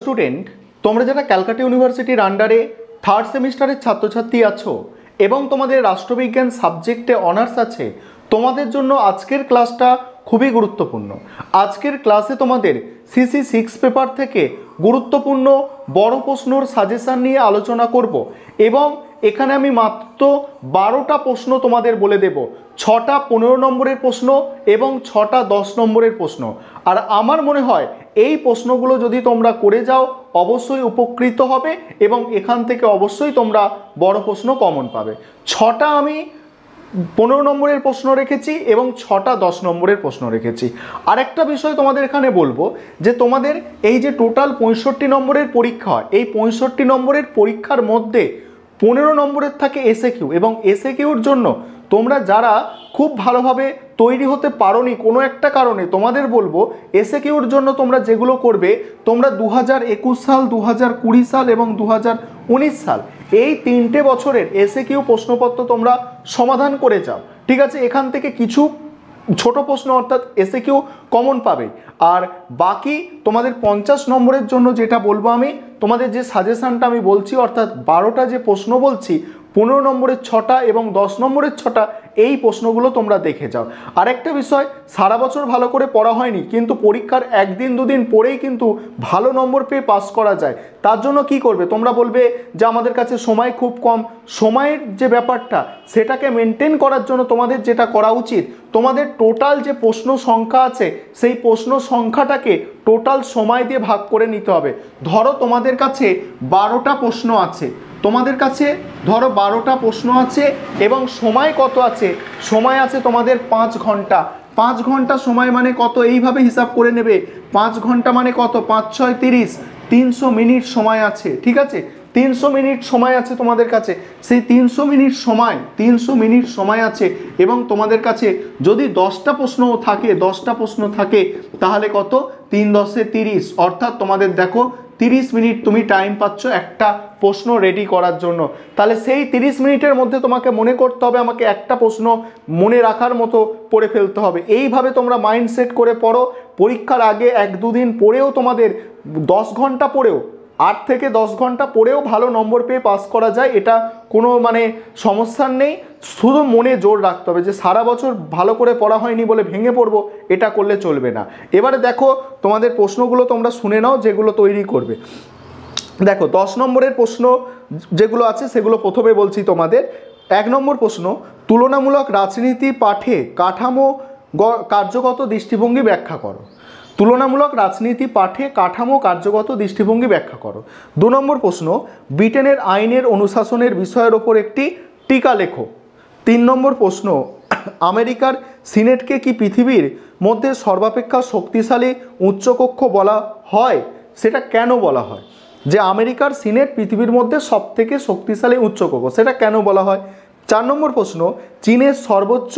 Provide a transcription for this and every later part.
Student, তোমরা যারা ক্যালকাটা ইউনিভার্সিটির আন্ডারে থার্ড সেমিস্টারের ছাত্রছাত্রী আছো এবং তোমাদের রাষ্ট্রবিজ্ঞান সাবজেক্টে অনার্স আছে, তোমাদের জন্য আজকের ক্লাসটা খুবই গুরুত্বপূর্ণ। আজকের ক্লাসে তোমাদের সিসি 6 পেপার থেকে গুরুত্বপূর্ণ বড় প্রশ্নর সাজেশান নিয়ে আলোচনা করব এবং এখানে আমি মাত্র 12টা প্রশ্ন তোমাদের বলে দেব। 6টা 15 নম্বরের প্রশ্ন এবং 6টা 10 নম্বরের প্রশ্ন। আর আমার মনে হয় এই প্রশ্নগুলো যদি তোমরা করে যাও অবশ্যই উপকৃত হবে এবং এখান থেকে অবশ্যই তোমরা বড় প্রশ্ন কমন পাবে। 6টা আমি 15 নম্বরের প্রশ্ন রেখেছি এবং 6টা 10 নম্বরের প্রশ্ন রেখেছি। আরেকটা বিষয় তোমাদের এখানে বলবো যে তোমাদের এই যে টোটাল 65 নম্বরের পরীক্ষা হয়, এই 65 নম্বরের পরীক্ষার মধ্যে 15 নম্বরের থাকে এসএকিউ এবং এসএকিউর জন্য তোমরা যারা খুব ভালোভাবে তৈরি হতে পারোনি কোনো একটা কারণে, তোমাদের বলবো এসএকিউর জন্য তোমরা যেগুলো করবে, তোমরা 2021 সাল, 2020 সাল এবং 2019 সাল এই 3টে বছরের এসএকিউ প্রশ্নপত্র তোমরা সমাধান করে যাও। ঠিক আছে, এখান থেকে কিছু ছোট প্রশ্ন অর্থাৎ এসএকিউ কমন পাবে। আর বাকি তোমাদের 50 নম্বরের জন্য যেটা বলবো আমি, তোমাদের যে সাজেশানটা আমি বলছি অর্থাৎ 12টা যে প্রশ্ন বলছি, 15 নম্বরের 6টা এবং 10 নম্বরের 6টা এই প্রশ্নগুলো তোমরা দেখে যাও। আরেকটা বিষয়, সারা বছর ভালো করে পড়া হয়নি কিন্তু পরীক্ষার একদিন দুদিন পরেই কিন্তু ভালো নম্বর পেয়ে পাস করা যায়। তার জন্য কি করবে, তোমরা বলবে যে আমাদের কাছে সময় খুব কম। সময়ের যে ব্যাপারটা সেটাকে মেনটেন করার জন্য তোমাদের যেটা করা উচিত, তোমাদের টোটাল যে প্রশ্ন সংখ্যা আছে সেই প্রশ্ন সংখ্যাটাকে টোটাল সময় দিয়ে ভাগ করে নিতে হবে। ধরো তোমাদের কাছে 12টা প্রশ্ন আছে, তোমাদের কাছে ধরো 12টা প্রশ্ন আছে এবং সময় কত আছে, সময় আছে তোমাদের 5 ঘন্টা। 5 ঘন্টা সময় মানে কত, এইভাবে হিসাব করে নেবে। 5 ঘন্টা মানে কত, 5 6 30, 300 মিনিট সময় আছে। ঠিক আছে, 300 মিনিট সময় আছে তোমাদের কাছে। সেই 300 মিনিট সময় আছে এবং তোমাদের কাছে যদি 10টা প্রশ্ন থাকে তাহলে কত, 3 10 30, অর্থাৎ তোমাদের দেখো 30 মিনিট তুমি টাইম পাচ্ছ একটা প্রশ্ন রেডি করার জন্য। তাহলে সেই 30 মিনিটের মধ্যে তোমাকে মনে করতে হবে, আমাকে একটা প্রশ্ন মনে রাখার মতো পড়ে ফেলতে হবে। এইভাবে তোমরা মাইন্ডসেট করে পড়ো। পরীক্ষার আগে 1-2 দিন পড়েও তোমাদের 10 ঘন্টা পড়েও 8 থেকে 10 ঘন্টা পড়েও ভালো নম্বর পেয়ে পাস করা যায়, এটা কোনো সমস্যা নেই। শুধু মনে জোর রাখতে হবে যে সারা বছর ভালো করে পড়া হয়নি বলে ভেঙে পড়বো, এটা করলে চলবে না। এবারে দেখো তোমাদের প্রশ্নগুলো তোমরা শুনে নাও যেগুলো তৈরি করবে। দেখো 10 নম্বরের প্রশ্ন যেগুলো আছে সেগুলো প্রথমে বলছি তোমাদের। 1 নম্বর প্রশ্ন, তুলনামূলক রাজনীতি পাঠে কাঠামো কার্যগত দৃষ্টিভঙ্গি ব্যাখ্যা করো। তুলনামূলক রাজনীতি পাঠে কাঠামো কার্যগত দৃষ্টিভঙ্গি ব্যাখ্যা করো। 2 নম্বর প্রশ্ন, ব্রিটেনের আইনের অনুশাসনের বিষয়ের ওপর একটি টিকা লেখো। 3 নম্বর প্রশ্ন, আমেরিকার সিনেটকে কি পৃথিবীর মধ্যে সর্বাপেক্ষা শক্তিশালী উচ্চকক্ষ বলা হয়, সেটা কেন বলা হয়? যে আমেরিকার সিনেট পৃথিবীর মধ্যে সবথেকে শক্তিশালী উচ্চকক্ষ, সেটা কেন বলা হয়? 4 নম্বর প্রশ্ন, চীনের সর্বোচ্চ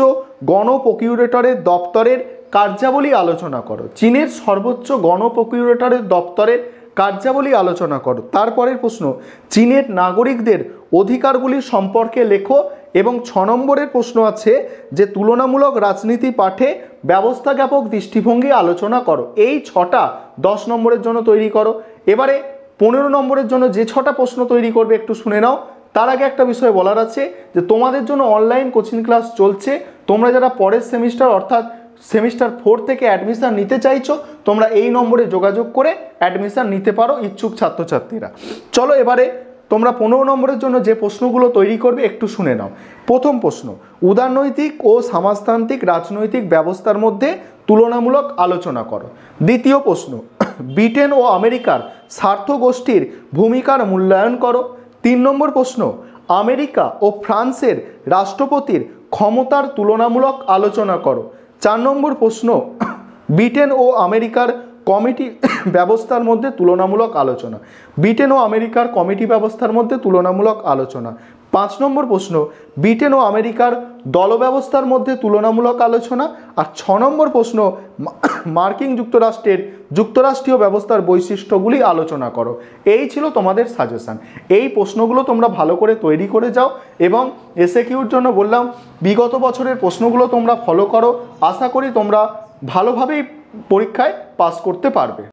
গণ প্রকিউরেটরের দপ্তরের কার্যাবলী আলোচনা করো। চীনের সর্বোচ্চ গণ প্রকিউরেটরের দপ্তরের কার্যাবলী আলোচনা করো। তারপরের প্রশ্ন, চীনের নাগরিকদের অধিকারগুলি সম্পর্কে লেখো। এবং 6 নম্বরের প্রশ্ন আছে যে তুলনামূলক রাজনীতি পাঠে ব্যবস্থাজ্ঞাপক দৃষ্টিভঙ্গি আলোচনা করো। এই 6টা 10 নম্বরের জন্য তৈরি করো। এবারে 15 নম্বরের জন্য যে 6টা প্রশ্ন তৈরি করবে একটু শুনে নাও। তার আগে একটা বিষয় বলার আছে যে তোমাদের জন্য অনলাইন কোচিং ক্লাস চলছে। তোমরা যারা পরের সেমিস্টার অর্থাৎ সেমিস্টার 4 থেকে অ্যাডমিশান নিতে চাইছো, তোমরা এই নম্বরে যোগাযোগ করে অ্যাডমিশান নিতে পারো ইচ্ছুক ছাত্রছাত্রীরা। চলো এবারে তোমরা 15 নম্বরের জন্য যে প্রশ্নগুলো তৈরি করবে একটু শুনে নাও। প্রথম প্রশ্ন, উদারনৈতিক ও সমাজতান্ত্রিক রাজনৈতিক ব্যবস্থার মধ্যে তুলনামূলক আলোচনা করো। দ্বিতীয় প্রশ্ন, ব্রিটেন ও আমেরিকার স্বার্থ গোষ্ঠীর ভূমিকার মূল্যায়ন করো। 3 নম্বর প্রশ্ন, আমেরিকা ও ফ্রান্সের রাষ্ট্রপতির ক্ষমতার তুলনামূলক আলোচনা করো। 4 নম্বর প্রশ্ন, ব্রিটেন ও আমেরিকার কমিটি ব্যবস্থার মধ্যে তুলনামূলক আলোচনা। ব্রিটেন ও আমেরিকার কমিটি ব্যবস্থার মধ্যে তুলনামূলক আলোচনা। 5 নম্বর প্রশ্ন, ব্রিটেন ও আমেরিকার দল ব্যবস্থার মধ্যে তুলনামূলক আলোচনা। আর 6 নম্বর প্রশ্ন, মার্কিন যুক্তরাষ্ট্রীয় ব্যবস্থার বৈশিষ্ট্যগুলি আলোচনা করো। এই ছিল তোমাদের সাজেশান। এই প্রশ্নগুলো তোমরা ভালো করে তৈরি করে যাও এবং এসএকিউর জন্য বললাম বিগত বছরের প্রশ্নগুলো তোমরা ফলো করো। আশা করি তোমরা ভালোভাবেই পরীক্ষায় পাস করতে পারবে।